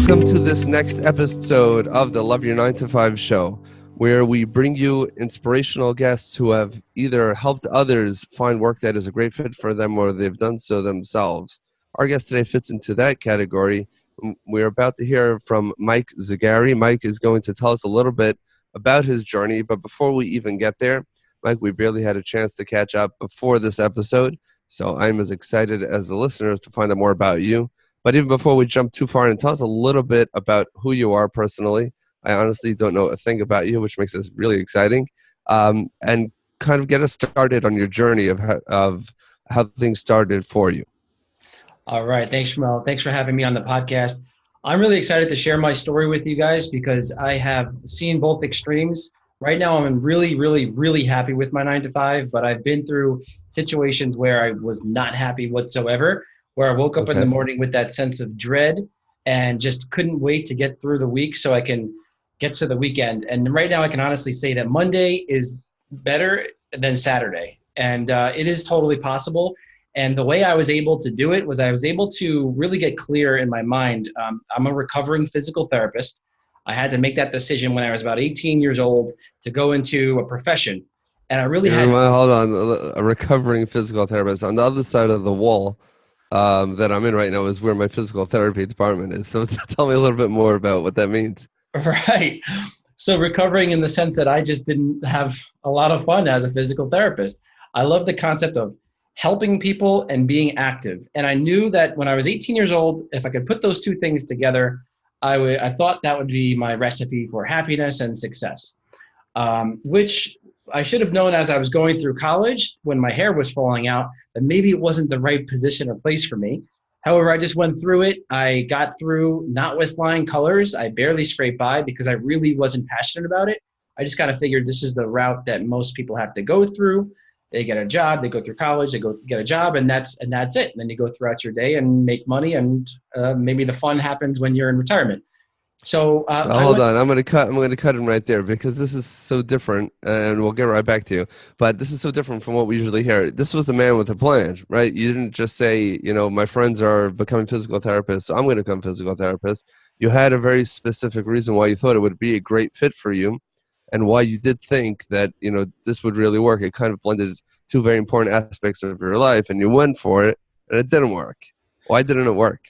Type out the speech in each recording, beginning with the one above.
Welcome to this next episode of the Love Your 9 to 5 show, where we bring you inspirational guests who have either helped others find work that is a great fit for them or they've done so themselves. Our guest today fits into that category. We're about to hear from Mike Zagare. Mike is going to tell us a little bit about his journey, but before we even get there, Mike, we barely had a chance to catch up before this episode, so I'm as excited as the listeners to find out more about you. But even before we jump too far and tell us a little bit about who you are personally, I honestly don't know a thing about you, which makes this really exciting, and kind of get us started on your journey of how things started for you. All right. Thanks, Mel. Thanks for having me on the podcast. I'm really excited to share my story with you guys because I have seen both extremes. Right now, I'm really, really, really happy with my 9 to 5, but I've been through situations where I was not happy whatsoever, where I woke up in the Okay. morning with that sense of dread and just couldn't wait to get through the week so I can get to the weekend. And right now, I can honestly say that Monday is better than Saturday. And it is totally possible. And the way I was able to do it was I was able to really get clear in my mind. I'm a recovering physical therapist. I had to make that decision when I was about 18 years old to go into a profession. And I really had Hold on, a recovering physical therapist. On the other side of the wall that I'm in right now is where my physical therapy department is. So tell me a little bit more about what that means. right. So recovering in the sense that I just didn't have a lot of fun as a physical therapist. I love the concept of helping people and being active. And I knew that when I was 18 years old, if I could put those two things together, I thought that would be my recipe for happiness and success, which I should have known as I was going through college when my hair was falling out, that maybe it wasn't the right position or place for me. However, I just went through it. I got through not with flying colors. I barely scraped by because I really wasn't passionate about it. I just kind of figured this is the route that most people have to go through. They get a job, they go through college, they go get a job, and that's it. And then you go throughout your day and make money, and maybe the fun happens when you're in retirement. So I Hold went. on, I'm gonna cut him right there because this is so different, and we'll get right back to you. But this is so different from what we usually hear. This was a man with a plan, right? You didn't just say, my friends are becoming physical therapists, so I'm going to become physical therapist. You had a very specific reason why you thought it would be a great fit for you, and why you did think that this would really work. It kind of blended two very important aspects of your life, and you went for it, and it didn't work. Why didn't it work?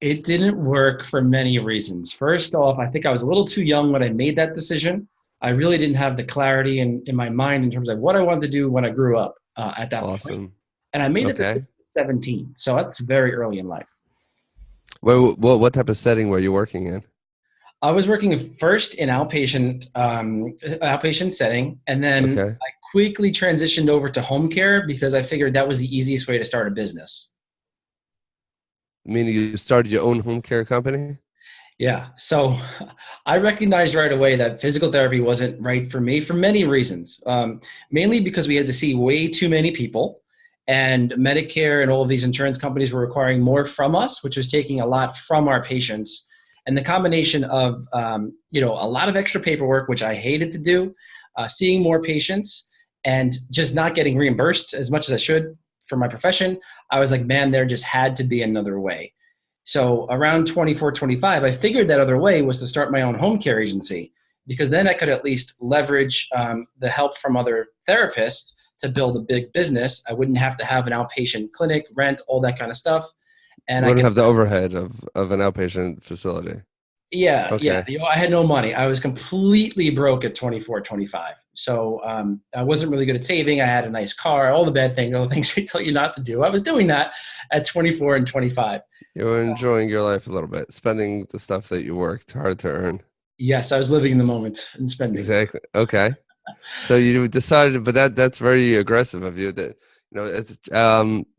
It didn't work for many reasons. First off, I think I was a little too young when I made that decision. I really didn't have the clarity in my mind in terms of what I wanted to do when I grew up at that point. Awesome. And I made that decision Okay. at 17. So that's very early in life. Well, what type of setting were you working in? I was working first in outpatient setting, and then Okay. I quickly transitioned over to home care because I figured that was the easiest way to start a business. Meaning you started your own home care company? Yeah. So I recognized right away that physical therapy wasn't right for me for many reasons. Mainly because we had to see way too many people, and Medicare and all of these insurance companies were requiring more from us, which was taking a lot from our patients. And the combination of, a lot of extra paperwork, which I hated to do, seeing more patients and just not getting reimbursed as much as I should for my profession, I was like, man, there just had to be another way. So around 24, 25, I figured that other way was to start my own home care agency, because then I could at least leverage the help from other therapists to build a big business. I wouldn't have to have an outpatient clinic, rent, all that kind of stuff. You And I wouldn't could, have the overhead of an outpatient facility. yeah. Okay. I had no money. I was completely broke at 24, 25. So I wasn't really good at saving. I had a nice car, all the things they tell you not to do. I was doing that at 24 and 25. You were enjoying your life a little bit, spending the stuff that you worked hard to earn. Yes, I was living in the moment and spending. Exactly. Okay. So you decided, but that's very aggressive of you. That it's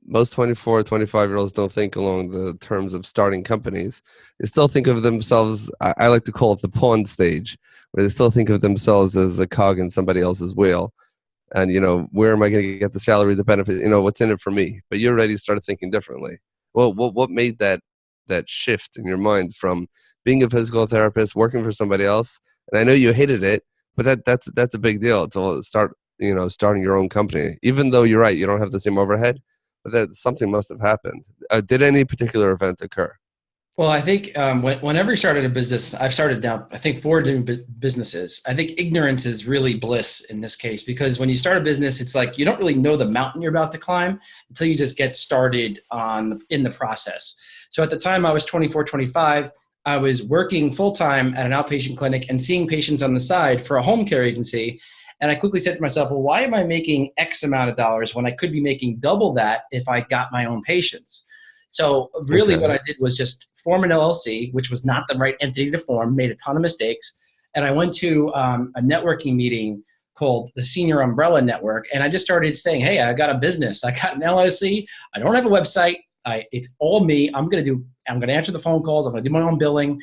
most 24, 25-year-olds don't think along the terms of starting companies. They still think of themselves. I like to call it the pawn stage, where they still think of themselves as a cog in somebody else's wheel. And where am I going to get the salary, the benefit? What's in it for me? But you already started thinking differently. Well, what made that shift in your mind from being a physical therapist, working for somebody else? And I know you hated it, but that's a big deal to start, starting your own company. Even though you're right, you don't have the same overhead, but that something must have happened. Did any particular event occur? Well, I think whenever you started a business, I've started now, I think four different businesses. I think ignorance is really bliss in this case because when you start a business, it's like you don't really know the mountain you're about to climb until you just get started in the process. So at the time I was 24, 25, I was working full time at an outpatient clinic and seeing patients on the side for a home care agency. And I quickly said to myself, well, why am I making X amount of dollars when I could be making double that if I got my own patients? So really what Okay. I did was just form an LLC, which was not the right entity to form, made a ton of mistakes. And I went to a networking meeting called the Senior Umbrella Network. And I just started saying, hey, I got a business. I got an LLC. I don't have a website. It's all me. I'm going to answer the phone calls. I'm going to do my own billing,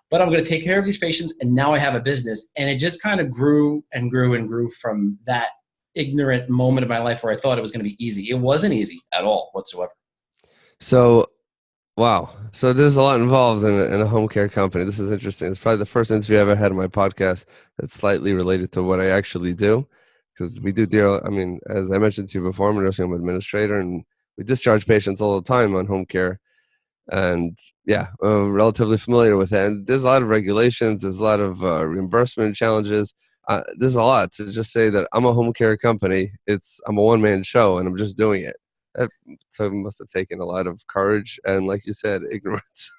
but I'm going to take care of these patients. And now I have a business. And it just kind of grew and grew and grew from that ignorant moment of my life where I thought it was going to be easy. It wasn't easy at all whatsoever. So, wow. So there's a lot involved in a home care company. This is interesting. It's probably the first interview I ever had on my podcast that's slightly related to what I actually do. Because we do deal, I mean, as I mentioned to you before, I'm a nursing home administrator and we discharge patients all the time on home care. And yeah, relatively familiar with it. And there's a lot of regulations, there's a lot of reimbursement challenges. There's a lot to just say that I'm a home care company. I'm a one-man show and I'm just doing it. That, so it must have taken a lot of courage and, like you said, ignorance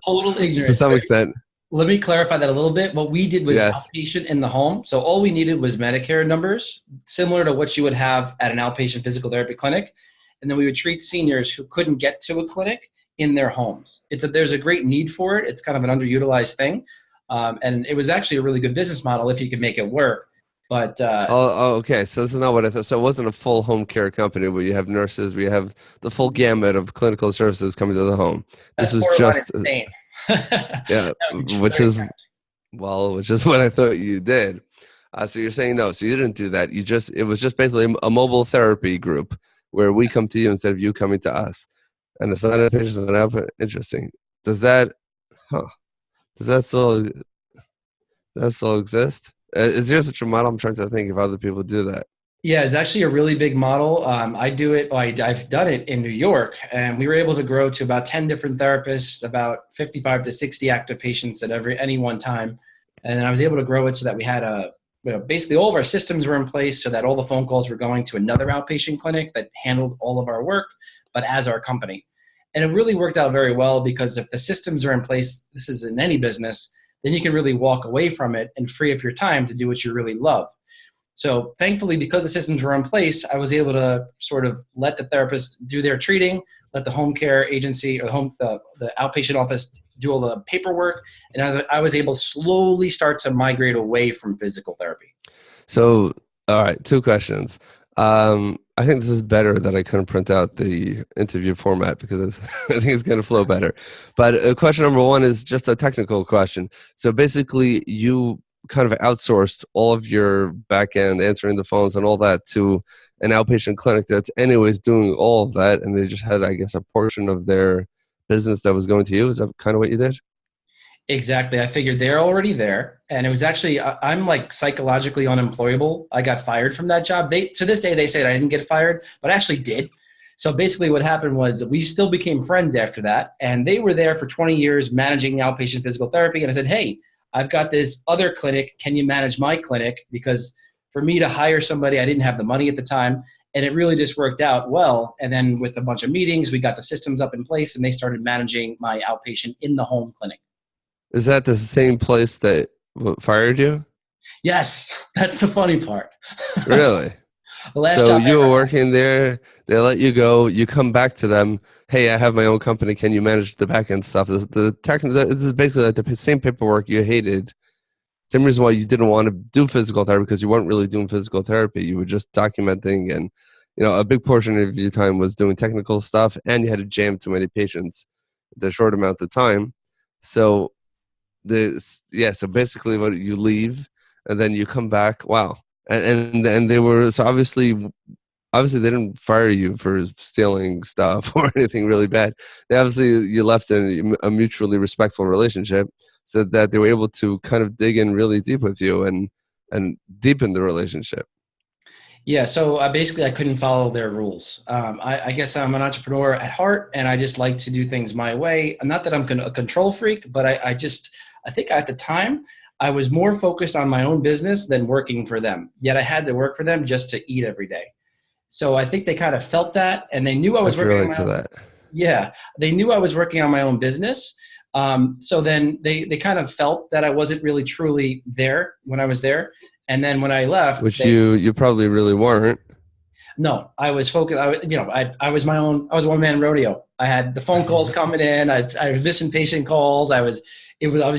Total to ignorance. some extent. Let me clarify that a little bit. What we did was Yes. outpatient in the home. So all we needed was Medicare numbers, similar to what you would have at an outpatient physical therapy clinic. And then we would treat seniors who couldn't get to a clinic in their homes. There's a great need for it. It's kind of an underutilized thing. And it was actually a really good business model if you could make it work. But Okay. So this is not what I thought. So it wasn't a full home care company where you have nurses, where you have the full gamut of clinical services coming to the home. This that's was borderline just, insane. yeah, That would be which very is which is what I thought you did. So you're saying no. So you didn't do that. It was just basically a mobile therapy group where we come to you instead of you coming to us. And it's not a patient, it's an output. Interesting. Does that, huh? Does that still exist? Is there such a model? I'm trying to think if other people do that. Yeah, it's actually a really big model. I do it. I've done it in New York, and we were able to grow to about 10 different therapists, about 55 to 60 active patients at any one time. And then I was able to grow it so that we had basically all of our systems were in place, so that all the phone calls were going to another outpatient clinic that handled all of our work, but as our company. And it really worked out very well because if the systems are in place, this is in any business, then you can really walk away from it and free up your time to do what you really love. So thankfully, because the systems were in place, I was able to sort of let the therapist do their treating, let the home care agency or the outpatient office do all the paperwork, and I was able to slowly start to migrate away from physical therapy. So, all right, two questions. I think this is better that I couldn't print out the interview format because I think it's going to flow better. But question number one is just a technical question. So basically, you kind of outsourced all of your back end, answering the phones and all that to an outpatient clinic that's anyways doing all of that, and they just had, I guess, a portion of their business that was going to you. Is that kind of what you did? Exactly. I figured they're already there. And it was actually, I'm like psychologically unemployable. I got fired from that job. To this day, they said I didn't get fired, but I actually did. So basically what happened was we still became friends after that. And they were there for 20 years managing outpatient physical therapy. And I said, hey, I've got this other clinic. Can you manage my clinic? Because for me to hire somebody, I didn't have the money at the time. And it really just worked out well. And then with a bunch of meetings, we got the systems up in place and they started managing my outpatient in the home clinic. Is that the same place that fired you? Yes, that's the funny part. Really? The last So job I you ever were had. working there, they let you go, you come back to them, hey, I have my own company, can you manage the back end stuff? This is basically like the same paperwork you hated. Same reason why you didn't want to do physical therapy because you weren't really doing physical therapy. You were just documenting and a big portion of your time was doing technical stuff and you had to jam too many patients the short amount of time. So so basically what you leave and then you come back. Wow. And they were so obviously they didn't fire you for stealing stuff or anything really bad. They obviously you left in a mutually respectful relationship so that they were able to kind of dig in really deep with you and deepen the relationship. Yeah, so basically, I couldn't follow their rules. I guess I'm an entrepreneur at heart, and I just like to do things my way. Not that I'm a control freak, but I think at the time, I was more focused on my own business than working for them. Yet I had to work for them just to eat every day. So I think they kind of felt that, and they knew I I was can working on relate my to own. that. Yeah, they knew I was working on my own business. So then they kind of felt that I wasn't really truly there when I was there. And then when I left, Which you probably really weren't. no, I was focused. I was my own. I was one man rodeo. I had the phone calls coming in. I was missing patient calls. I was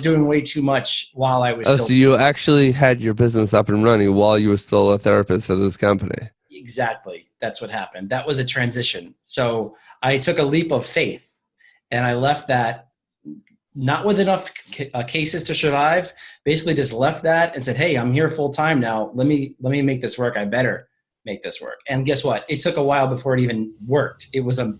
doing way too much while I was Oh, still so you actually had your business up and running while you were still a therapist for this company. exactly. That's what happened. That was a transition. So I took a leap of faith, and I left that not with enough cases to survive. Basically, just left that and said, "Hey, I'm here full time now. Let me make this work. I better make this work." And guess what? It took a while before it even worked. It was All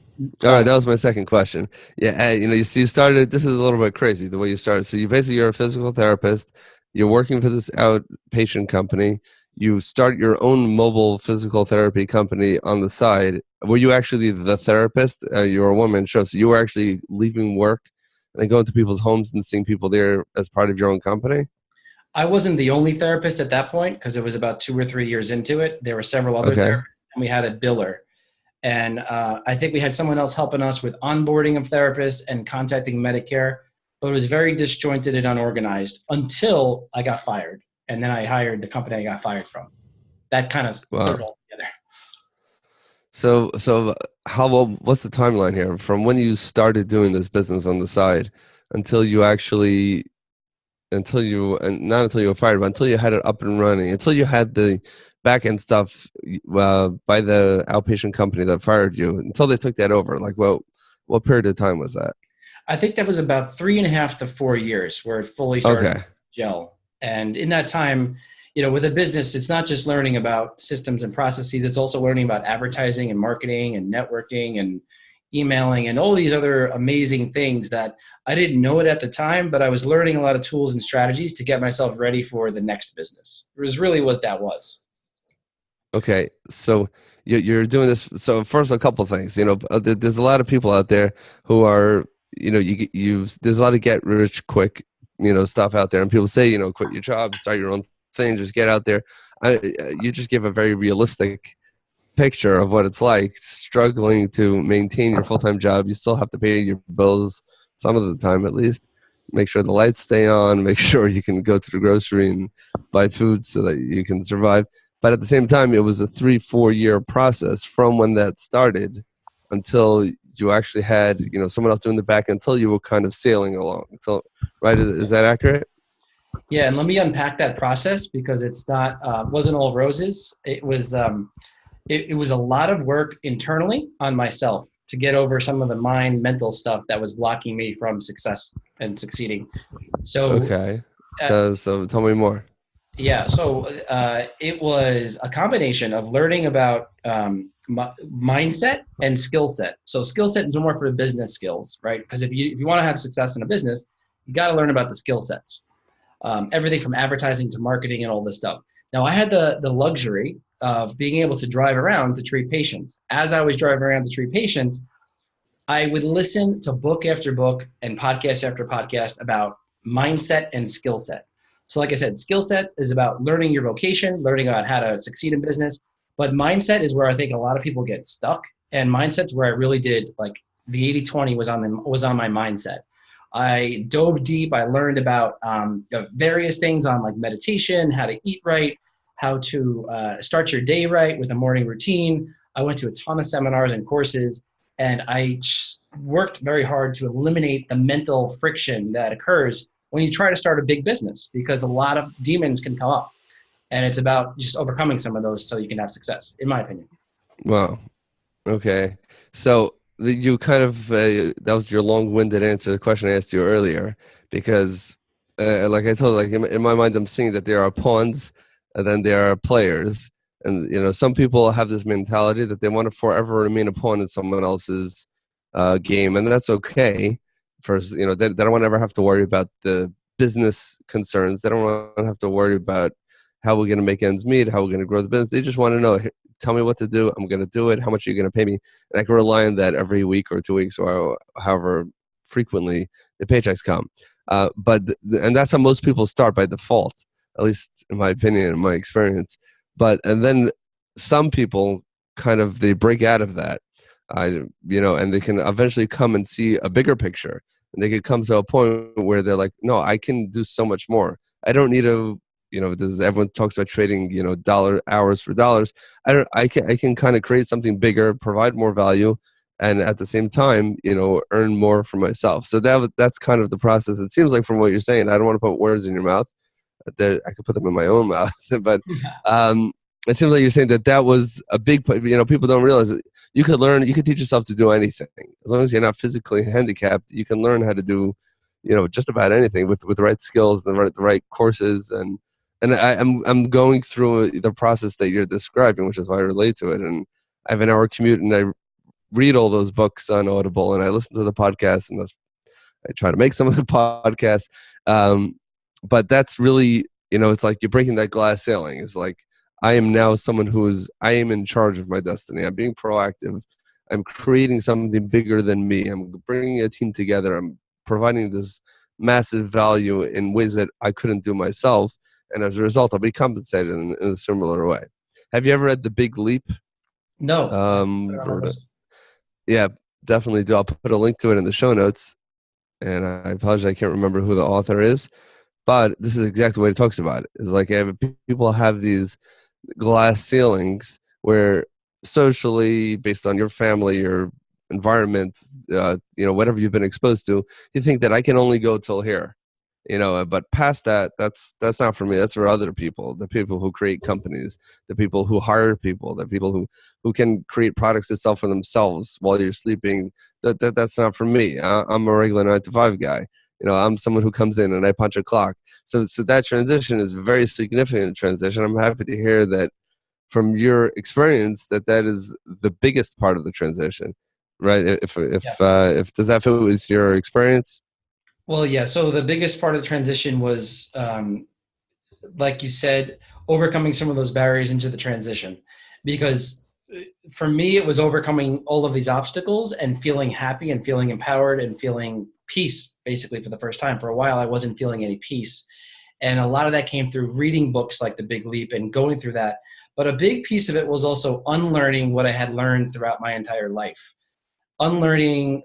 right, that was my second question. Yeah, you see, you started. This is a little bit crazy the way you started. So you're a physical therapist. You're working for this outpatient company. You start your own mobile physical therapy company on the side. Were you actually the therapist? You were a one man show, so you were actually leaving work and then going to people's homes and seeing people there as part of your own company. I wasn't the only therapist at that point because it was about 2 or 3 years into it. There were several other Okay. therapists, and we had a biller. And I think we had someone else helping us with onboarding of therapists and contacting Medicare, but it was very disjointed and unorganized until I got fired. And then I hired the company I got fired from. That kind of put it Wow. all together. So what's the timeline here from when you started doing this business on the side until you actually and not until you were fired, but until you had it up and running, until you had the back end stuff by the outpatient company that fired you, until they took that over. Like, well, what period of time was that? I think that was about 3.5 to 4 years where it fully started to Okay, gel. And in that time, with a business, it's not just learning about systems and processes, it's also learning about advertising and marketing and networking and emailing and all these other amazing things that I didn't know it at the time, but I was learning a lot of tools and strategies to get myself ready for the next business. It was really what that was. okay. So you're doing this. So first, a couple of things. There's a lot of people out there who are, there's a lot of get rich quick, stuff out there, and people say, quit your job, start your own thing, just get out there. You just give a very realistic picture of what it's like struggling to maintain your full-time job. You still have to pay your bills some of the time, at least make sure the lights stay on, make sure you can go to the grocery and buy food so that you can survive. But at the same time, it was a 3-4 year process from when that started until you actually had someone else doing the back until you were kind of sailing along until right. Is that accurate? Yeah, and let me unpack that process because it's not wasn't all roses. It was a lot of work internally on myself to get over some of the mind mental stuff that was blocking me from success and succeeding. So, Okay, uh, so tell me more. yeah, so it was a combination of learning about mindset and skill set. So, skill set is more for the business skills, right? Because if you want to have success in a business, you got to learn about the skill sets, everything from advertising to marketing and all this stuff. Now, I had the luxury of being able to drive around to treat patients. As I was driving around to treat patients, I would listen to book after book and podcast after podcast about mindset and skill set. So, like I said, skill set is about learning your vocation, learning about how to succeed in business. But mindset is where I think a lot of people get stuck. And mindset's where I really did like the 80/20 was on my mindset. I dove deep. I learned about various things on like meditation, how to eat right, how to start your day right with a morning routine. I went to a ton of seminars and courses, and I worked very hard to eliminate the mental friction that occurs when you try to start a big business because a lot of demons can come up. And it's about just overcoming some of those so you can have success, in my opinion. Wow. Okay. So you kind of that was your long-winded answer to the question I asked you earlier, because like I told, like in my mind, I'm seeing that there are pawns and then there are players, and some people have this mentality that they want to forever remain a pawn in someone else's game, and that's okay. First, they don't want to ever have to worry about the business concerns. They don't want to have to worry about how we're going to make ends meet, how we're going to grow the business. They just want to know, tell me what to do. I'm going to do it. How much are you going to pay me? And I can rely on that every week or 2 weeks or however frequently the paychecks come. And that's how most people start by default, at least in my opinion, in my experience. And then some people kind of, they break out of that, and they can eventually come and see a bigger picture. And they could come to a point where they're like, no, I can do so much more. I don't need to, everyone talks about trading, dollar hours for dollars. I can kind of create something bigger, provide more value, and at the same time, earn more for myself. So that's kind of the process. It seems like from what you're saying, I don't want to put words in your mouth. That I could put them in my own mouth, but it seems like you're saying that was a big. People don't realize that you could learn, you could teach yourself to do anything as long as you're not physically handicapped. You can learn how to do, just about anything with the right skills, the right courses, and I'm going through the process that you're describing, which is why I relate to it. And I have an hour commute, and I read all those books on Audible, and I listen to the podcast, and I try to make some of the podcasts. But that's really, it's like you're breaking that glass ceiling. It's like, I am now someone I am in charge of my destiny. I'm being proactive. I'm creating something bigger than me. I'm bringing a team together. I'm providing this massive value in ways that I couldn't do myself. And as a result, I'll be compensated in a similar way. Have you ever read The Big Leap? No. Yeah, definitely do. I'll put a link to it in the show notes. And I apologize, I can't remember who the author is. But this is exactly what he talks about. It's like people have these glass ceilings where socially, based on your family, your environment, whatever you've been exposed to, you think that I can only go till here. But past that, that's not for me. That's for other people, the people who create companies, the people who hire people, the people who can create products to sell for themselves while you're sleeping. That's not for me. I'm a regular 9-to-5 guy. I'm someone who comes in and I punch a clock. So that transition is a very significant transition. I'm happy to hear that from your experience that is the biggest part of the transition, right? If does that fit with your experience? Well, yeah. So the biggest part of the transition was, like you said, overcoming some of those barriers into the transition, because for me, it was overcoming all of these obstacles and feeling happy and feeling empowered and feeling peace, basically, for the first time. For a while, I wasn't feeling any peace. And a lot of that came through reading books like The Big Leap and going through that. But a big piece of it was also unlearning what I had learned throughout my entire life. Unlearning,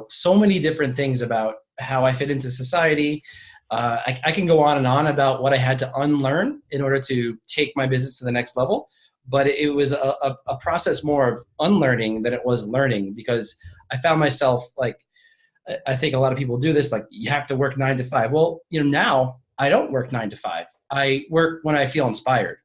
so many different things about how I fit into society. I can go on and on about what I had to unlearn in order to take my business to the next level. But it was a process more of unlearning than it was learning, because I found myself, like, I think a lot of people do this, like, you have to work 9 to 5. Well, now I don't work 9 to 5. I work when I feel inspired.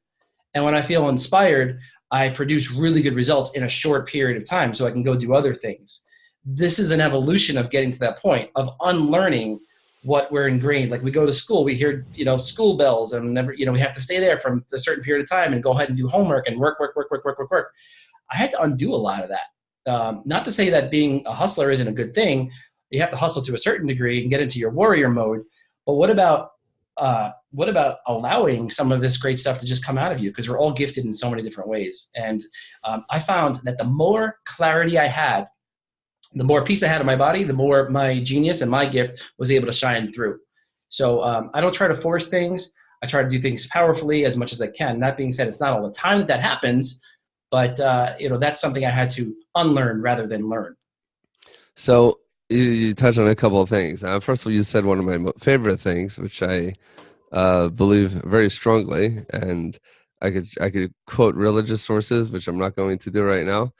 And when I feel inspired, I produce really good results in a short period of time so I can go do other things. This is an evolution of getting to that point of unlearning what we're ingrained. Like, we go to school, we hear, school bells, and never, we have to stay there from a certain period of time and go ahead and do homework and work. I had to undo a lot of that. Not to say that being a hustler isn't a good thing. You have to hustle to a certain degree and get into your warrior mode. But what about allowing some of this great stuff to just come out of you? Because we're all gifted in so many different ways. And I found that the more clarity I had, the more peace I had in my body, the more my genius and my gift was able to shine through. So I don't try to force things. I try to do things powerfully as much as I can. That being said, it's not all the time that happens, but that's something I had to unlearn rather than learn. So you touched on a couple of things. First of all, you said one of my favorite things, which I believe very strongly, and I could quote religious sources, which I'm not going to do right now.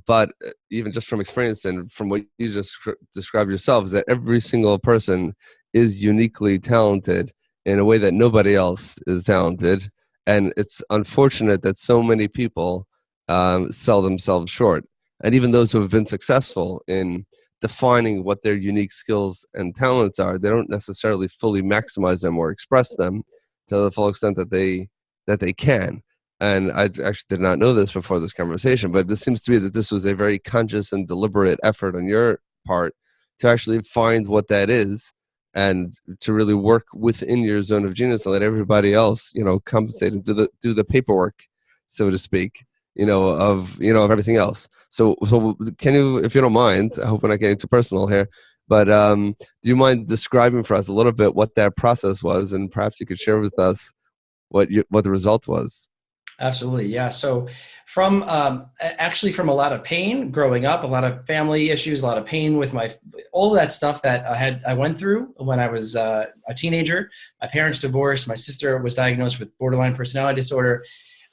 But even just from experience and from what you just described yourself, is that every single person is uniquely talented in a way that nobody else is talented. And it's unfortunate that so many people sell themselves short. And even those who have been successful in defining what their unique skills and talents are, they don't necessarily fully maximize them or express them to the full extent that they can. And I actually did not know this before this conversation, but this seems to me that this was a very conscious and deliberate effort on your part to actually find what that is and to really work within your zone of genius and let everybody else, compensate and do the paperwork, so to speak, of everything else. So can you, if you don't mind, I hope we're not getting too personal here, but do you mind describing for us a little bit what that process was, and perhaps you could share with us what the result was? Absolutely. Yeah. So from actually from a lot of pain growing up, a lot of family issues, a lot of pain with all of that stuff that I went through when I was a teenager. My parents divorced. My sister was diagnosed with borderline personality disorder.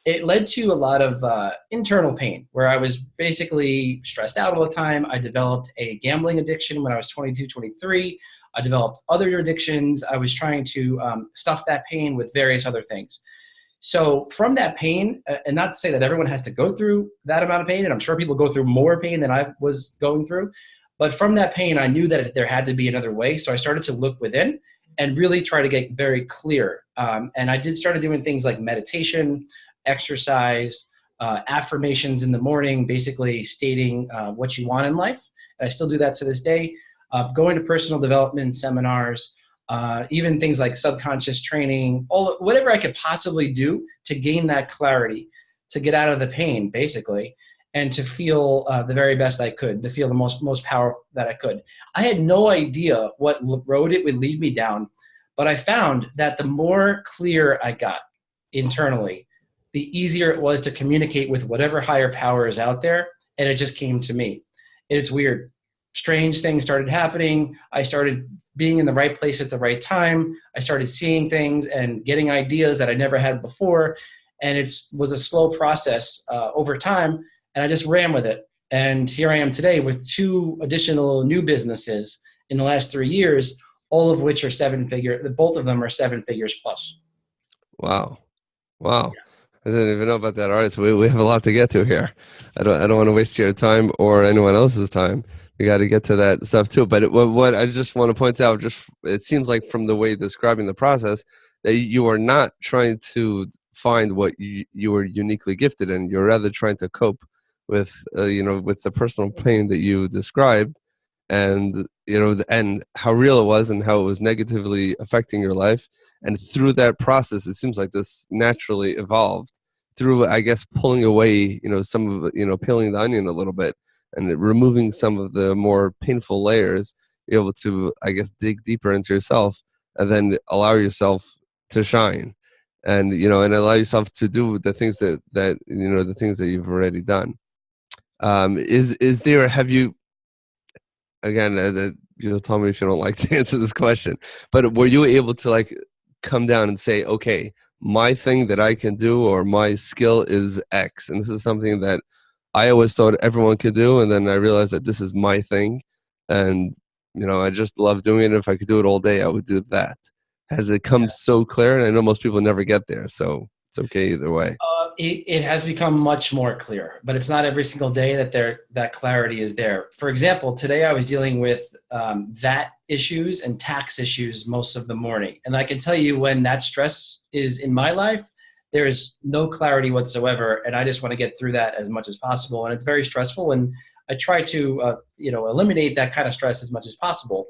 It led to a lot of internal pain where I was basically stressed out all the time. I developed a gambling addiction when I was 22, 23. I developed other addictions. I was trying to stuff that pain with various other things. So from that pain, and not to say that everyone has to go through that amount of pain, and I'm sure people go through more pain than I was going through, but from that pain, I knew that there had to be another way. So I started to look within and really try to get very clear. And I started doing things like meditation, exercise, affirmations in the morning, basically stating what you want in life. And I still do that to this day. Going to personal development seminars, even things like subconscious training, whatever I could possibly do to gain that clarity, to get out of the pain, basically, and to feel the very best I could, to feel the most power that I could. I had no idea what road it would lead me down, but I found that the more clear I got internally, the easier it was to communicate with whatever higher power is out there, and it just came to me. And it's weird. Strange things started happening. I started being in the right place at the right time. I started seeing things and getting ideas that I never had before. And it was a slow process over time. And I just ran with it. And here I am today with 2 additional new businesses in the last 3 years, all of which are 7-figure. Both of them are 7 figures plus. Wow. I didn't even know about that. All right, so we have a lot to get to here. I don't want to waste your time or anyone else's time. We got to get to that stuff too. But what I just want to point out, it seems like from the way you're describing the process, that you are not trying to find what you are uniquely gifted in. You're rather trying to cope with with the personal pain that you described, and and how real it was and how it was negatively affecting your life. And through that process, it seems like this naturally evolved through, I guess, pulling away some of peeling the onion a little bit and removing some of the more painful layers. You're able to, I guess, dig deeper into yourself and then allow yourself to shine, and and allow yourself to do the things that the things that you've already done. Is there, have you, again, tell me if you don't like to answer this question, but were you able to like come down and say, okay, my thing that I can do, or my skill is X, and this is something that I always thought everyone could do, and then I realized that this is my thing, and I just love doing it. If I could do it all day, I would do that. Has it come so clear? And I know most people never get there, so it's okay either way. It has become much more clear, but it's not every single day that clarity is there. For example, today I was dealing with VAT issues and tax issues most of the morning. And I can tell you, when that stress is in my life, there is no clarity whatsoever. And I just want to get through that as much as possible. And it's very stressful. And I try to eliminate that kind of stress as much as possible.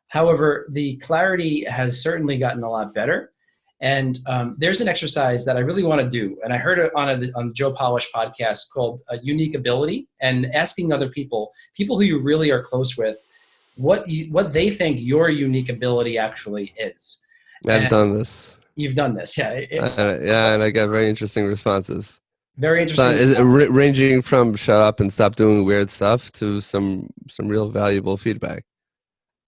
However, the clarity has certainly gotten a lot better. And there's an exercise that I really want to do. And I heard it on Joe Polish podcast called Unique Ability, and asking other people who you really are close with, what they think your unique ability actually is. I've done this. You've done this. Yeah. Yeah. And I got very interesting responses. Very interesting. So, ranging from shut up and stop doing weird stuff to some real valuable feedback.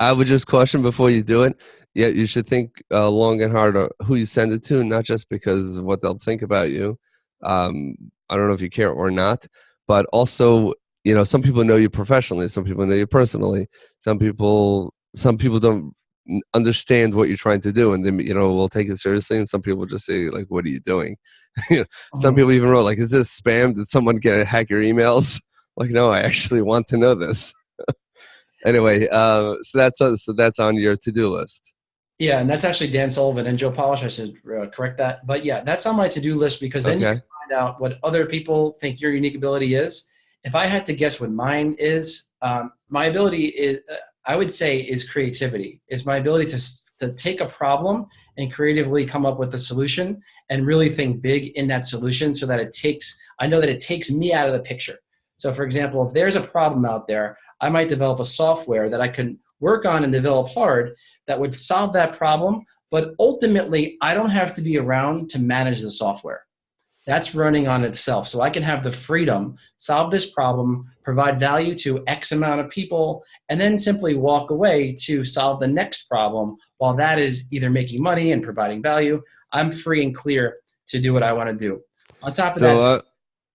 I would just caution before you do it. Yeah, you should think long and hard who you send it to, not just because of what they'll think about you. I don't know if you care or not, but also, some people know you professionally, some people know you personally, some people don't understand what you're trying to do, and then will take it seriously, and some people just say like, "What are you doing?" Some people even wrote like, "Is this spam? Did someone hack your emails?" Like, no, I actually want to know this. Anyway, so that's on your to-do list. Yeah, and that's actually Dan Sullivan and Joe Polish. I should correct that. But yeah, that's on my to-do list, because then you can find out what other people think your unique ability is. If I had to guess what mine is, my ability is, I would say is creativity, is my ability to take a problem and creatively come up with a solution and really think big in that solution so that I know that it takes me out of the picture. So for example, if there's a problem out there, I might develop a software that I can work on and develop hard that would solve that problem, but ultimately I don't have to be around to manage the software. That's running on itself. So I can have the freedom, solve this problem, provide value to X amount of people, and then simply walk away to solve the next problem. While that is either making money and providing value, I'm free and clear to do what I want to do. On top of So, that,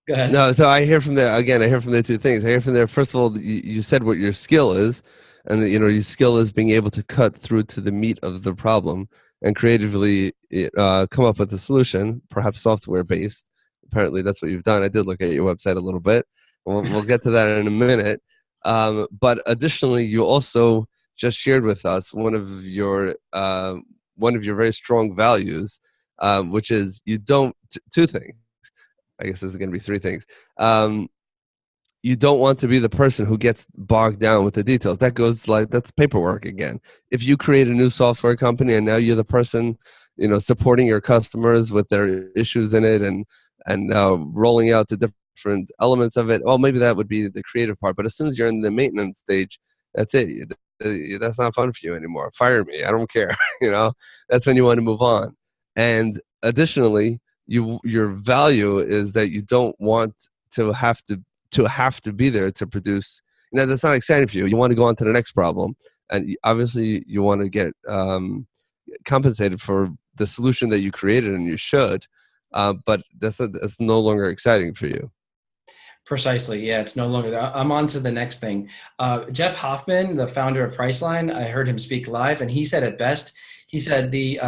go ahead. no, so I hear from there again. I hear from there two things. I hear from there. First of all, you said what your skill is, and that, your skill is being able to cut through to the meat of the problem and creatively come up with a solution, perhaps software based. Apparently, that's what you've done. I did look at your website a little bit. We'll get to that in a minute. But additionally, you also just shared with us one of your very strong values, which is you don't two things. I guess this is going to be three things. You don't want to be the person who gets bogged down with the details. That's paperwork again. If you create a new software company and now you're the person, supporting your customers with their issues in it and rolling out the different elements of it, well, maybe that would be the creative part. But as soon as you're in the maintenance stage, that's it. That's not fun for you anymore. Fire me. I don't care. That's when you want to move on. And additionally, your value is that you don't want to have to be there to produce. That's not exciting for you. You want to go on to the next problem, and obviously you want to get compensated for the solution that you created, and you should. But that's no longer exciting for you. Precisely. Yeah, it's no longer that. I'm on to the next thing. Jeff Hoffman, the founder of Priceline, I heard him speak live, and he said it best. He said the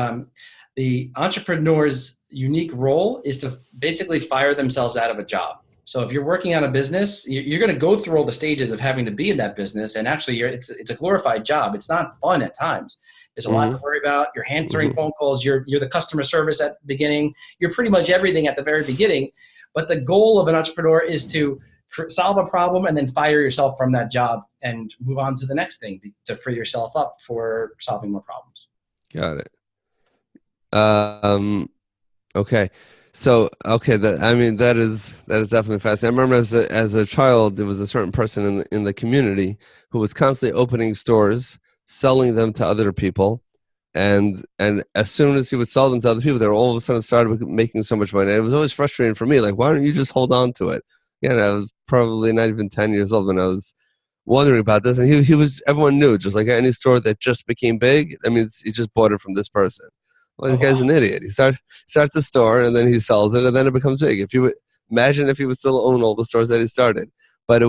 entrepreneur's unique role is to basically fire themselves out of a job. So if you're working on a business, you're going to go through all the stages of having to be in that business, and actually, it's a glorified job. It's not fun at times. There's a lot to worry about. You're answering phone calls. You're the customer service at the beginning. You're pretty much everything at the very beginning. But the goal of an entrepreneur is to solve a problem and then fire yourself from that job and move on to the next thing to free yourself up for solving more problems. Got it. Okay. So, that is definitely fascinating. I remember as a child, there was a certain person in the community who was constantly opening stores, selling them to other people, and as soon as he would sell them to other people, they all of a sudden started making so much money. It was always frustrating for me. Like, why don't you just hold on to it? Again, I was probably not even 10 years old when I was wondering about this, and he was, everyone knew, just like any store that just became big. I mean, he just bought it from this person. Well, the guy's an idiot. He starts a store, and then he sells it, and then it becomes big. If you imagine if he would still own all the stores that he started, but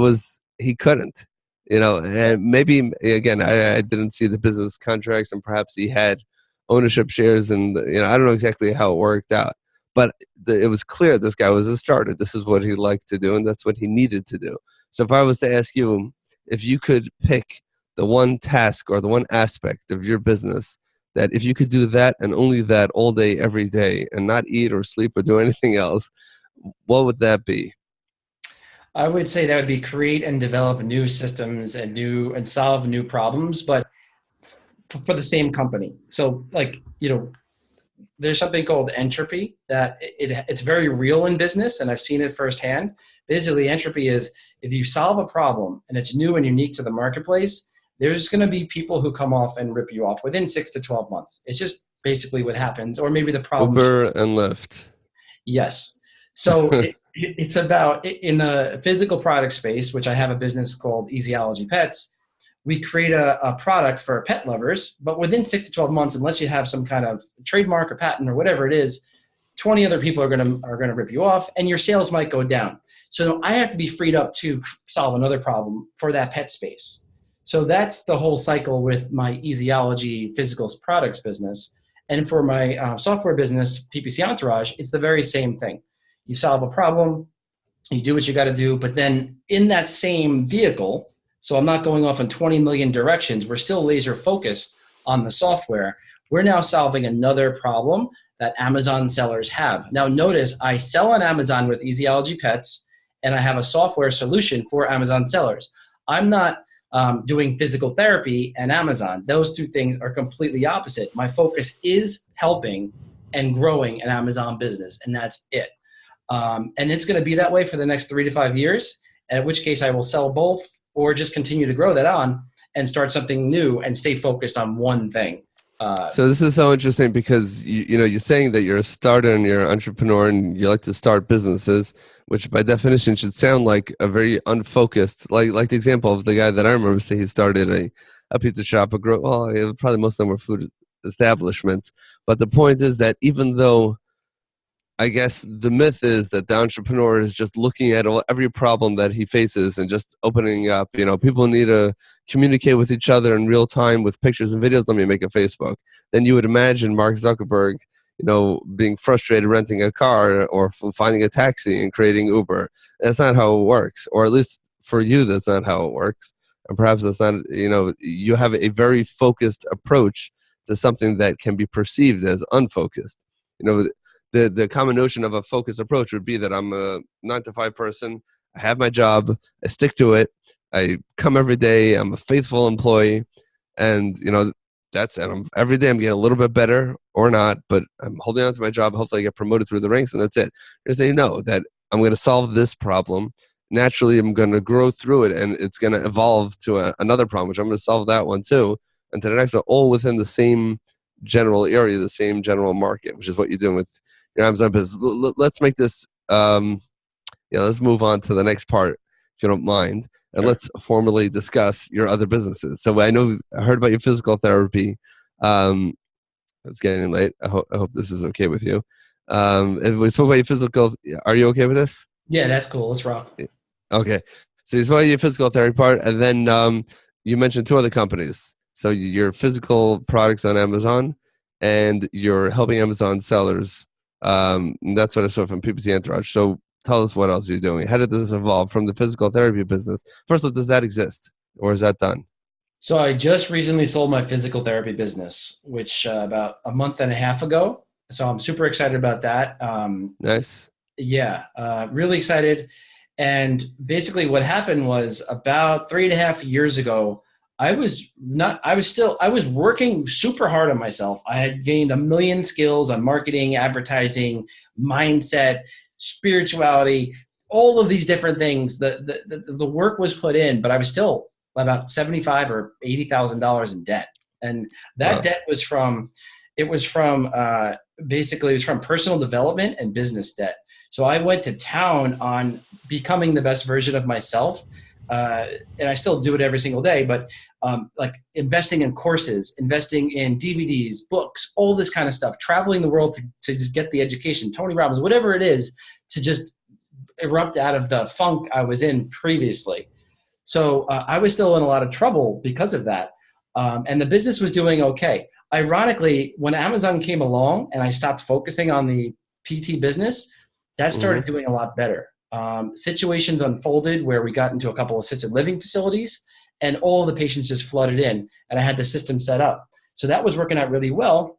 he couldn't, and maybe again, I didn't see the business contracts, and perhaps he had ownership shares, and I don't know exactly how it worked out, but it was clear this guy was a starter. This is what he liked to do, and that's what he needed to do. So if I was to ask you, if you could pick the one task or the one aspect of your business that if you could do that and only that all day, every day, and not eat or sleep or do anything else, what would that be? I would say that would be create and develop new systems and solve new problems, but for the same company. So there's something called entropy that it's very real in business, and I've seen it firsthand. Basically, entropy is if you solve a problem and it's new and unique to the marketplace, there's going to be people who come off and rip you off within 6 to 12 months. It's just basically what happens, or maybe the problem. Uber and Lyft. Yes. So it's about, in the physical product space, which I have a business called Easyology Pets, we create a product for pet lovers, but within 6 to 12 months, unless you have some kind of trademark or patent or whatever it is, 20 other people are going to rip you off, and your sales might go down. So I have to be freed up to solve another problem for that pet space. So that's the whole cycle with my Easyology physical products business. And for my software business, PPC Entourage, it's the very same thing. You solve a problem, you do what you got to do, but then in that same vehicle, so I'm not going off in 20 million directions, we're still laser focused on the software. We're now solving another problem that Amazon sellers have. Now notice I sell on Amazon with Easyology Pets, and I have a software solution for Amazon sellers. I'm not doing physical therapy and Amazon. Those two things are completely opposite. My focus is helping and growing an Amazon business, and that's it. And it's going to be that way for the next 3 to 5 years, at which case I will sell both or just continue to grow that on and start something new and stay focused on one thing. So this is so interesting because you're saying that you're a starter and you're an entrepreneur and you like to start businesses, which by definition should sound like a very unfocused, like the example of the guy that I remember saying he started a pizza shop, probably most of them were food establishments. But the point is that even though I guess the myth is that the entrepreneur is just looking at every problem that he faces and just opening up. People need to communicate with each other in real time with pictures and videos. Let me make a Facebook. Then you would imagine Mark Zuckerberg, being frustrated renting a car or finding a taxi and creating Uber. That's not how it works, or at least for you, that's not how it works. And perhaps that's not. You have a very focused approach to something that can be perceived as unfocused. The common notion of a focused approach would be that I'm a 9-to-5 person. I have my job. I stick to it. I come every day. I'm a faithful employee. And, that's it. Every day I'm getting a little bit better or not, but I'm holding on to my job. Hopefully I get promoted through the ranks, and that's it. You're saying, no, that I'm going to solve this problem. Naturally, I'm going to grow through it, and it's going to evolve to another problem, which I'm going to solve that one too. And to the next one, all within the same general area, the same general market, which is what you're doing with your Amazon business. Let's make this, let's move on to the next part, if you don't mind, and let's formally discuss your other businesses. So I heard about your physical therapy. It's getting late. I hope this is okay with you. If we spoke about your physical, are you okay with this? Yeah, that's cool. Let's rock. Okay. So you spoke about your physical therapy part, and then you mentioned 2 other companies. So your physical products on Amazon, and you're helping Amazon sellers. That's what I saw from PPC Entourage. So tell us what else you're doing. How did this evolve from the physical therapy business? First of all, does that exist, or is that done? So I just recently sold my physical therapy business, which about a month and a half ago. So I'm super excited about that. Nice. Yeah, really excited. And basically what happened was about 3.5 years ago, I was working super hard on myself. I had gained a million skills on marketing, advertising, mindset, spirituality, all of these different things. The work was put in, but I was still about $75,000 or $80,000 in debt. And that debt was from personal development and business debt. So I went to town on becoming the best version of myself. And I still do it every single day, but like investing in courses, investing in DVDs, books, all this kind of stuff, traveling the world to just get the education, Tony Robbins, whatever it is, to just erupt out of the funk I was in previously. So I was still in a lot of trouble because of that. And the business was doing okay. Ironically, when Amazon came along and I stopped focusing on the PT business, that started doing a lot better. Situations unfolded where we got into a couple of assisted living facilities, and all the patients just flooded in, and I had the system set up. So that was working out really well.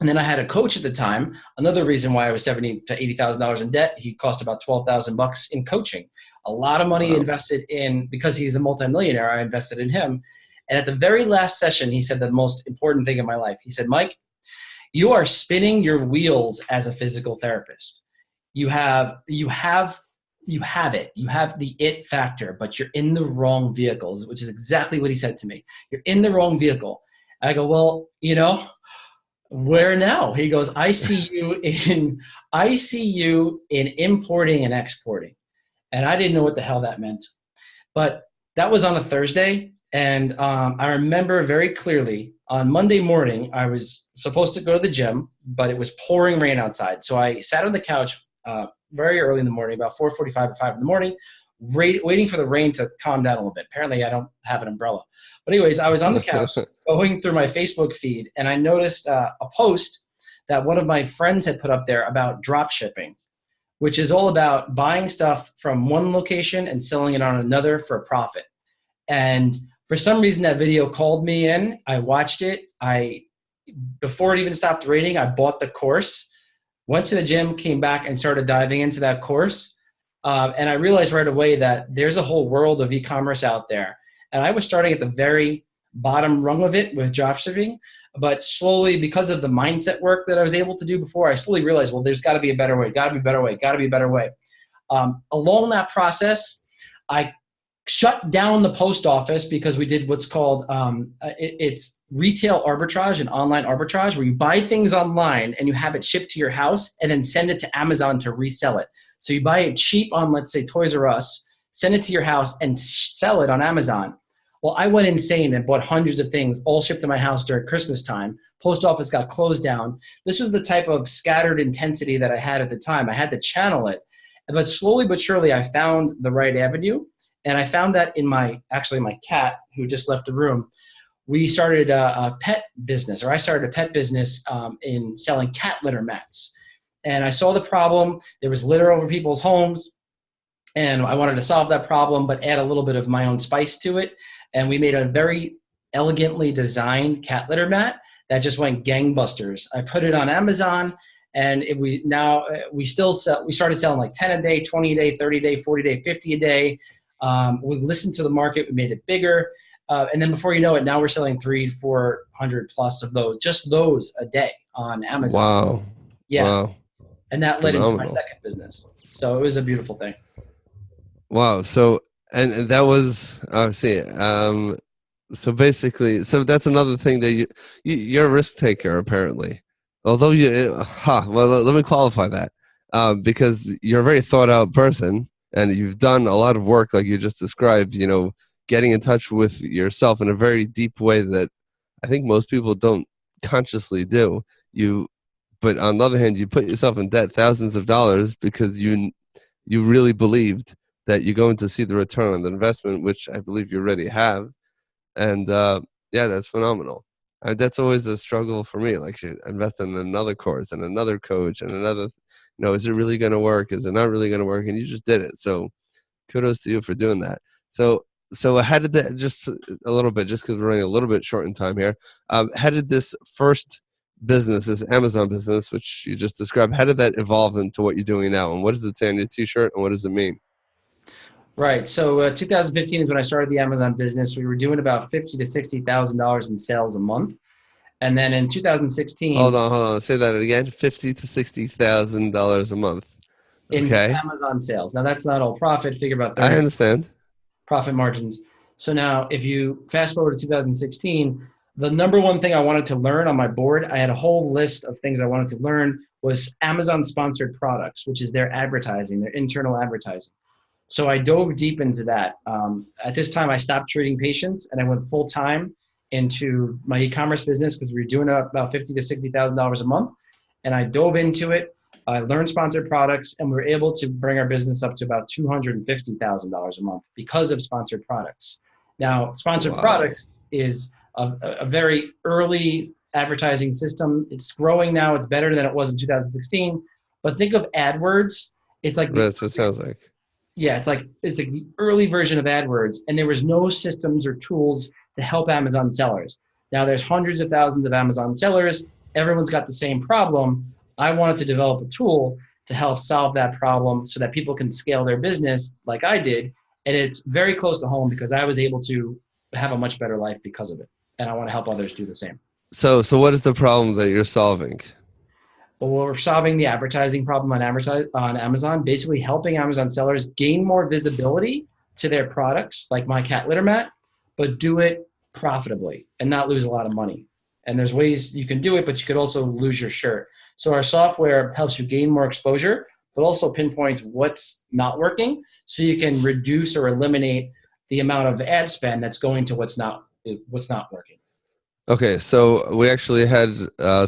And then I had a coach at the time. Another reason why I was $70,000 to $80,000 in debt. He cost about $12,000 in coaching. A lot of money invested in, because he's a multimillionaire, I invested in him. And at the very last session, he said the most important thing in my life. He said, Mike, you are spinning your wheels as a physical therapist. You have it. You have the it factor, but you're in the wrong vehicles, which is exactly what he said to me. You're in the wrong vehicle. I go, well, where now? He goes, I see you in importing and exporting. And I didn't know what the hell that meant. But that was on a Thursday. And I remember very clearly on Monday morning, I was supposed to go to the gym, but it was pouring rain outside. So I sat on the couch very early in the morning, about 4:45 or 5 in the morning, waiting for the rain to calm down a little bit. Apparently I don't have an umbrella. But anyways, I was on the couch going through my Facebook feed, and I noticed a post that one of my friends had put up there about drop shipping, which is all about buying stuff from one location and selling it on another for a profit. And for some reason, that video called me in. I watched it. Before it even stopped raining, I bought the course, went to the gym, came back, and started diving into that course. And I realized right away that there's a whole world of e-commerce out there. And I was starting at the very bottom rung of it with dropshipping. But slowly, because of the mindset work that I was able to do before, I slowly realized, well, there's got to be a better way, got to be a better way, got to be a better way. Along that process, I shut down the post office because we did what's called it's retail arbitrage and online arbitrage, where you buy things online and you have it shipped to your house and then send it to Amazon to resell it. So you buy it cheap on, let's say, Toys R Us, send it to your house and sell it on Amazon. Well, I went insane and bought hundreds of things, all shipped to my house during Christmas time. Post office got closed down. This was the type of scattered intensity that I had at the time. I had to channel it. But slowly but surely, I found the right avenue. And I found that in my cat, who just left the room, we started a pet business, or I started a pet business in selling cat litter mats. And I saw the problem. There was litter over people's homes. And I wanted to solve that problem, but add a little bit of my own spice to it. And we made a very elegantly designed cat litter mat that just went gangbusters. I put it on Amazon, and we started selling like 10 a day, 20 a day, 30 a day, 40 a day, 50 a day. We listened to the market, we made it bigger. And then before you know it, now we're selling 300-400 plus of those, just those a day on Amazon. Wow. Yeah. Wow. And that led into my second business. So it was a beautiful thing. Wow. So, and that was, so basically, so that's another thing that you're a risk taker, apparently. Although well, let me qualify that, because you're a very thought out person and you've done a lot of work, like you just described, getting in touch with yourself in a very deep way that I think most people don't consciously do. But on the other hand, you put yourself in debt thousands of dollars because you really believed that you're going to see the return on the investment, which I believe you already have. And yeah, that's phenomenal. That's always a struggle for me. Like, invest in another course and another coach and another, is it really going to work? Is it not really going to work? And you just did it. So kudos to you for doing that. So how did that, just a little bit, just because we're running a little bit short in time here, how did this first business, this Amazon business, which you just described, how did that evolve into what you're doing now? And what does it say on your t-shirt and what does it mean? Right. So 2015 is when I started the Amazon business. We were doing about $50,000 to $60,000 in sales a month. And then in 2016, hold on, say that again. $50,000 to $60,000 a month. Okay. In Amazon sales. Now that's not all profit. Figure about 30. I understand. Profit margins. So now, if you fast forward to 2016, the number one thing I wanted to learn on my board, I had a whole list of things I wanted to learn, was Amazon sponsored products, which is their advertising, their internal advertising. So I dove deep into that. At this time, I stopped treating patients and I went full time into my e-commerce business because we were doing about $50,000 to $60,000 a month. And I dove into it. I learned sponsored products, and we were able to bring our business up to about $250,000 a month because of sponsored products. Now, sponsored products is a very early advertising system. It's growing now. It's better than it was in 2016. But think of AdWords. It's like that's what it sounds like. Yeah, it's like the early version of AdWords, and there was no systems or tools to help Amazon sellers. Now there's hundreds of thousands of Amazon sellers. Everyone's got the same problem. I wanted to develop a tool to help solve that problem so that people can scale their business like I did. And it's very close to home because I was able to have a much better life because of it. And I want to help others do the same. So what is the problem that you're solving? Well, we're solving the advertising problem on Amazon, basically helping Amazon sellers gain more visibility to their products, like my cat litter mat, but do it profitably and not lose a lot of money. And there's ways you can do it, but you could also lose your shirt. So our software helps you gain more exposure, but also pinpoints what's not working so you can reduce or eliminate the amount of ad spend that's going to what's not working. Okay, so we actually had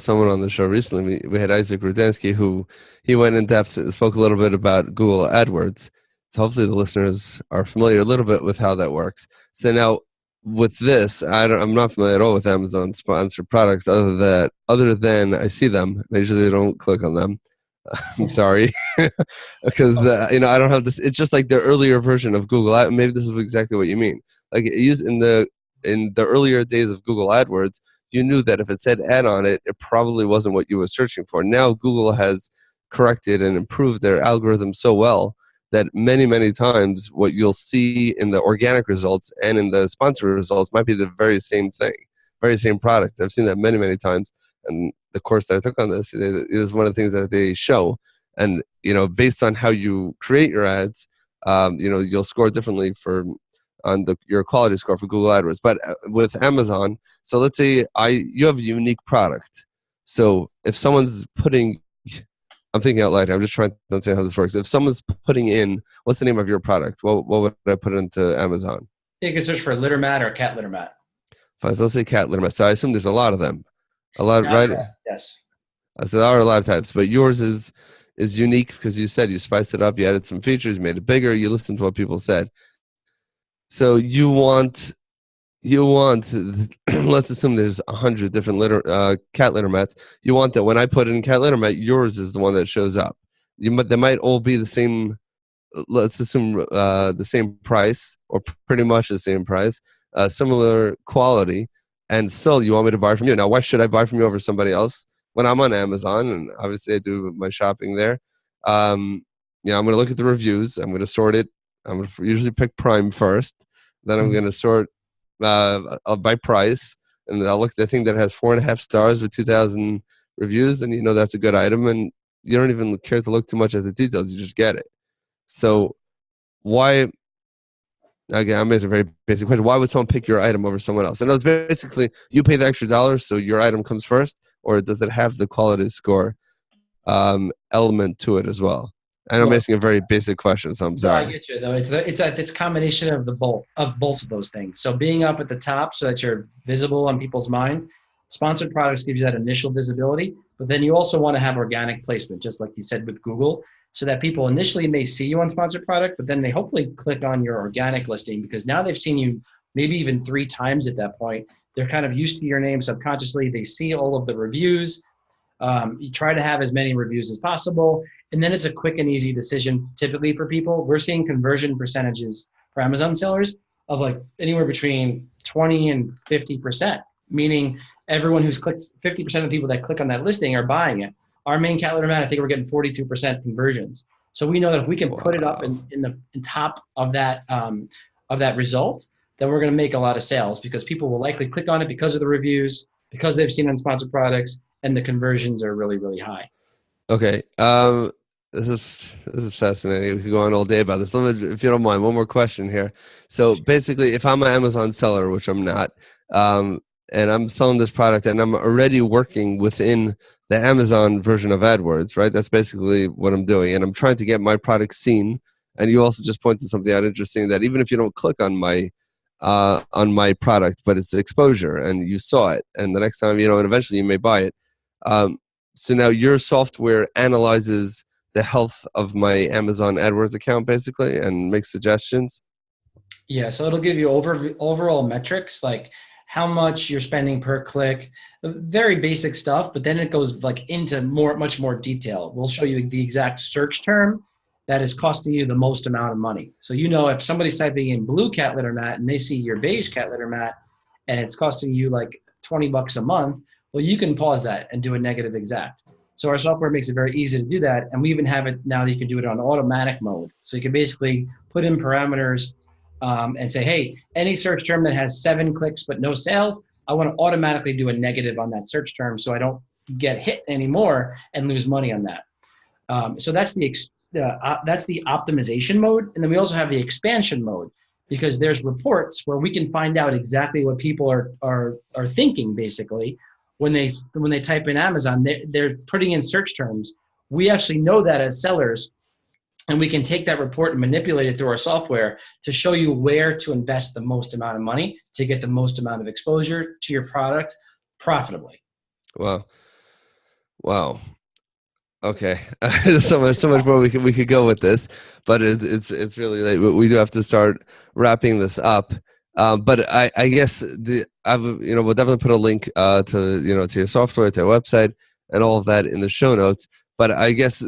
someone on the show recently. We had Isaac Rudansky, who he went in depth and spoke a little bit about Google AdWords. So hopefully the listeners are familiar a little bit with how that works. So now with this, I'm not familiar at all with Amazon sponsored products other than I see them. I usually don't click on them. I'm sorry, because I don't have this. It's just like the earlier version of Google. Maybe this is exactly what you mean. Like in the earlier days of Google AdWords, you knew that if it said ad on it, it probably wasn't what you were searching for. Now Google has corrected and improved their algorithm so well that many times what you'll see in the organic results and in the sponsored results might be the very same thing, very same product. I've seen that many times. And the course that I took on this, it is one of the things that they show. And, based on how you create your ads, you'll score differently on your quality score for Google AdWords. But with Amazon, so let's say you have a unique product. So if someone's I'm thinking out loud. I'm just trying to understand how this works. If someone's putting in, what's the name of your product? What would I put into Amazon? You can search for litter mat or cat litter mat. Fine, so let's say cat litter mat. So I assume there's a lot of them. A lot, right? Yes. So there are a lot of types, but yours is unique because you said you spiced it up, you added some features, made it bigger, you listened to what people said. So you want let's assume there's 100 different cat litter mats. You want that when I put in cat litter mat, yours is the one that shows up. They might all be the same. Let's assume the same price or pretty much the same price, similar quality, and still you want me to buy from you. Now, why should I buy from you over somebody else when I'm on Amazon? And obviously I do my shopping there. I'm going to look at the reviews. I'm going to sort it. I'm going to usually pick Prime first. Then I'm going to sort by price, and I'll look at the thing that has 4.5 stars with 2,000 reviews, and that's a good item, and you don't even care to look too much at the details. You just get it. So why? Again, I'm asking a very basic question. Why would someone pick your item over someone else? And it's basically you pay the extra dollars, so your item comes first, or does it have the quality score element to it as well? And I'm asking a very basic question, so I'm sorry. No, I get you though. It's this combination of both of those things. So being up at the top so that you're visible on people's mind. Sponsored products give you that initial visibility, but then you also want to have organic placement, just like you said with Google, so that people initially may see you on sponsored product, but then they hopefully click on your organic listing because now they've seen you maybe even 3 times at that point. They're kind of used to your name subconsciously. They see all of the reviews. You try to have as many reviews as possible, and then it's a quick and easy decision typically for people. We're seeing conversion percentages for Amazon sellers of like anywhere between 20 and 50%, meaning everyone who's clicked, 50% of the people that click on that listing are buying it. Our main cat litter mat, I think we're getting 42% conversions. So we know that if we can put it up in the top of that result, then we're going to make a lot of sales because people will likely click on it because of the reviews, because they've seen unsponsored products, and the conversions are really high. Okay. This is fascinating. We could go on all day about this. Let me, if you don't mind, one more question here. So basically, if I'm an Amazon seller, which I'm not, and I'm selling this product and I'm already working within the Amazon version of AdWords, right? That's basically what I'm doing. And I'm trying to get my product seen. And you also just pointed something out interesting that even if you don't click on my product, but it's exposure and you saw it, and the next time, and eventually you may buy it. So now your software analyzes the health of my Amazon AdWords account basically and makes suggestions. Yeah, so it'll give you overall metrics like how much you're spending per click, very basic stuff, but then it goes like into much more detail. We'll show you the exact search term that is costing you the most amount of money. So if somebody's typing in blue cat litter mat and they see your beige cat litter mat and it's costing you like $20 a month, well, you can pause that and do a negative exact. So our software makes it very easy to do that. And we even have it now that you can do it on automatic mode. So you can basically put in parameters and say, hey, any search term that has 7 clicks but no sales, I want to automatically do a negative on that search term so I don't get hit anymore and lose money on that. So that's the optimization mode. And then we also have the expansion mode because there's reports where we can find out exactly what people are thinking basically. When they type in Amazon, they're putting in search terms. We actually know that as sellers, and we can take that report and manipulate it through our software to show you where to invest the most amount of money to get the most amount of exposure to your product profitably. Wow. Okay. so much more we could go with this, but it's really late. We do have to start wrapping this up. But I guess we'll definitely put a link to your software, to your website, and all of that in the show notes. But I guess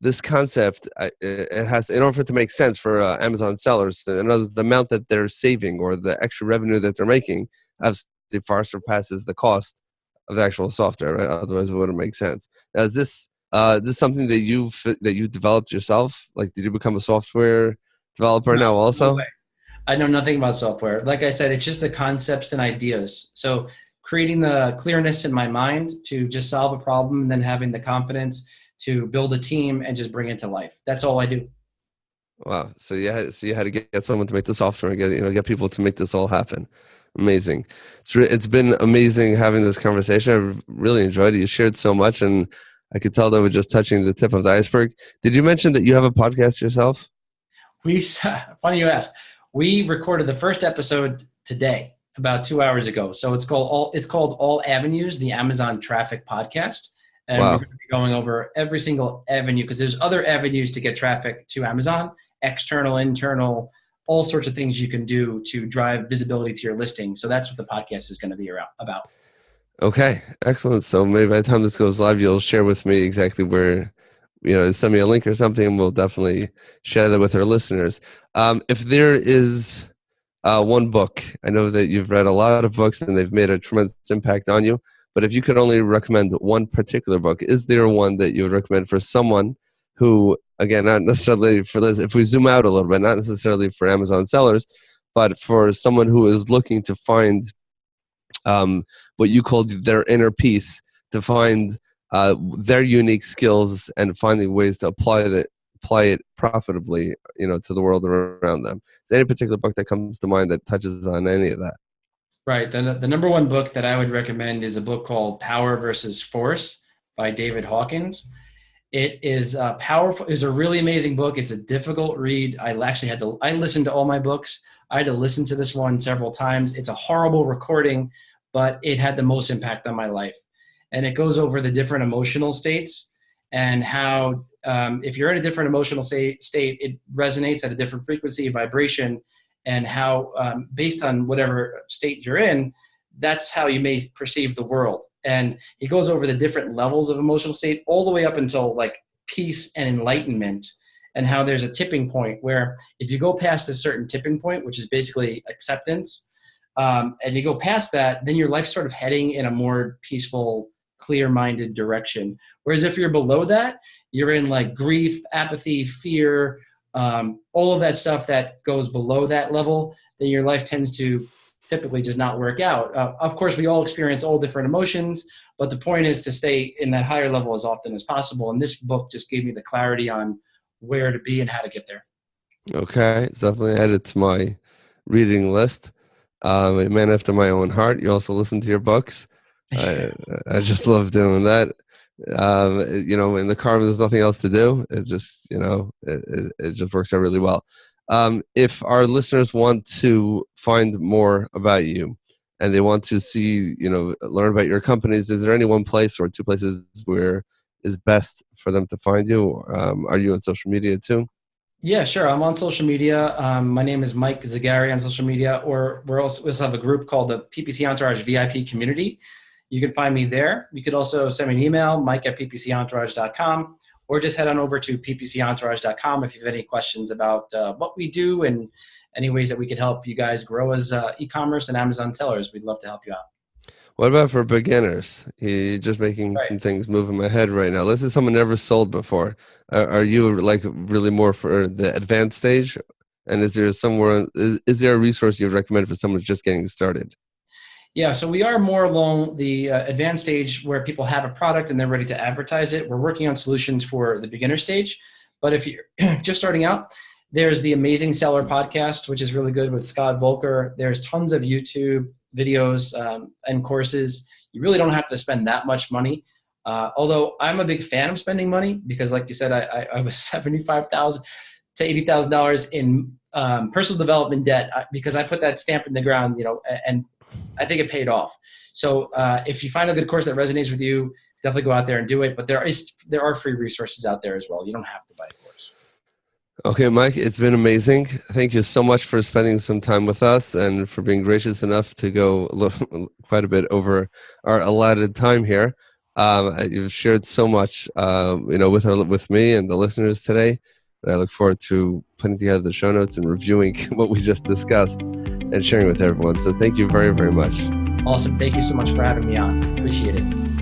this concept, it has, in order for it to make sense for Amazon sellers, the amount that they're saving or the extra revenue that they're making, obviously far surpasses the cost of the actual software, right? Otherwise, it wouldn't make sense. Now, is this This is something that you developed yourself? Like, did you become a software developer now No also? way. I know nothing about software. Like I said, it's just the concepts and ideas. So creating the clearness in my mind to just solve a problem and then having the confidence to build a team and just bring it to life. That's all I do. Wow. So you had to get someone to make the software and get people to make this all happen. Amazing. It's been amazing having this conversation. I've really enjoyed it. You shared so much, and I could tell that we're just touching the tip of the iceberg. Did you mention that you have a podcast yourself? Funny you ask. We recorded the first episode today, about 2 hours ago. So it's called All Avenues, the Amazon Traffic Podcast, and we're Wow. going to be going over every single avenue because there's other avenues to get traffic to Amazon, external, internal, all sorts of things you can do to drive visibility to your listing. So that's what the podcast is going to be about. Okay. Excellent. So maybe by the time this goes live, you'll share with me exactly where, send me a link or something, and we'll definitely share that with our listeners. If there is one book, I know that you've read a lot of books and they've made a tremendous impact on you, but if you could only recommend one particular book, is there one that you would recommend for someone who, again, not necessarily for this, if we zoom out a little bit, not necessarily for Amazon sellers, but for someone who is looking to find what you called their inner peace, to find their unique skills and finding ways to apply it profitably, to the world around them. Is there any particular book that comes to mind that touches on any of that? Right. The number one book that I would recommend is a book called Power versus Force by David Hawkins. It is powerful. It's a really amazing book. It's a difficult read. I listened to all my books. I had to listen to this one several times. It's a horrible recording, but it had the most impact on my life. And it goes over the different emotional states and how if you're in a different emotional state, it resonates at a different frequency, vibration, and how based on whatever state you're in, that's how you may perceive the world. And he goes over the different levels of emotional state all the way up until like peace and enlightenment, and how there's a tipping point where if you go past a certain tipping point, which is basically acceptance, and you go past that, then your life's sort of heading in a more peaceful, clear-minded direction. Whereas if you're below that, you're in like grief, apathy, fear, all of that stuff that goes below that level, then your life tends to typically just not work out. Of course, we all experience all different emotions, but the point is to stay in that higher level as often as possible. And this book just gave me the clarity on where to be and how to get there. Okay, it's definitely added to my reading list. A man after my own heart. You also listen to your books. I just love doing that. In the car when there's nothing else to do, it just, it just works out really well. If our listeners want to find more about you and they want to see, learn about your companies, is there any one place or two places where is best for them to find you? Are you on social media too? Yeah, sure. I'm on social media. My name is Mike Zagare on social media, or we also have a group called the PPC Entourage VIP Community. You can find me there. You could also send me an email, mike@ppcentourage.com, or just head on over to ppcentourage.com if you have any questions about what we do and any ways that we could help you guys grow as e-commerce and Amazon sellers. We'd love to help you out. What about for beginners? You're just making Right. some things move in my head right now. This is someone never sold before. Are you like really more for the advanced stage? And is there a resource you would recommend for someone who's just getting started? Yeah, so we are more along the advanced stage where people have a product and they're ready to advertise it. We're working on solutions for the beginner stage. But if you're just starting out, there's the Amazing Seller podcast, which is really good with Scott Volker. There's tons of YouTube videos and courses. You really don't have to spend that much money. Although I'm a big fan of spending money because, like you said, I was $75,000 to $80,000 in personal development debt because I put that stamp in the ground, and I think it paid off. So if you find a good course that resonates with you, definitely go out there and do it. But there are free resources out there as well. You don't have to buy a course. Okay, Mike, it's been amazing. Thank you so much for spending some time with us and for being gracious enough to go quite a bit over our allotted time here. You've shared so much, with me and the listeners today. And I look forward to putting together the show notes and reviewing what we just discussed and sharing with everyone. So thank you very, very much. Awesome. Thank you so much for having me on. Appreciate it.